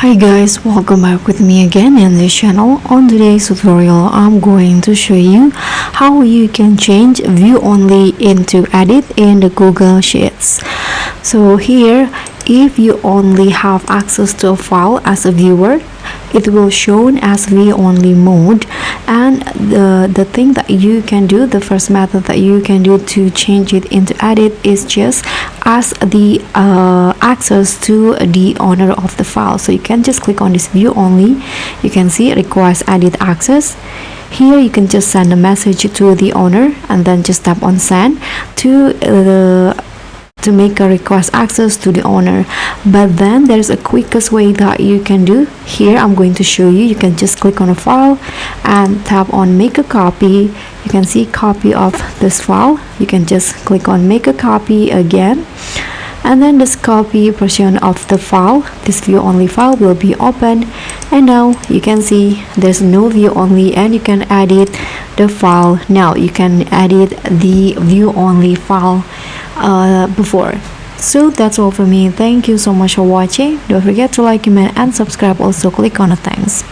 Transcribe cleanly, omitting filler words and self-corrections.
Hi guys, welcome back with me again in this channel. On today's tutorial, I'm going to show you how you can change view only into edit in the Google Sheets. So here, if you only have access to a file as a viewer, it will shown as view only mode. And the thing that you can do, the first method that you can do to change it into edit is just ask the access to the owner of the file. So you can just click on this view only. You can see it requires edit access. Here you can just send a message to the owner and then just tap on send to make a request access to the owner. But then there's a quickest way that you can do. Here I'm going to show you. You can just click on a file and tap on make a copy. You can see copy of this file. You can just click on make a copy again, and then this copy version of the file, this view only file, will be open. And now you can see there's no view only, and you can edit the file. Now you can edit the view only file before. So that's all for me. Thank you so much for watching. Don't forget to like, comment and subscribe. Also click on the thanks.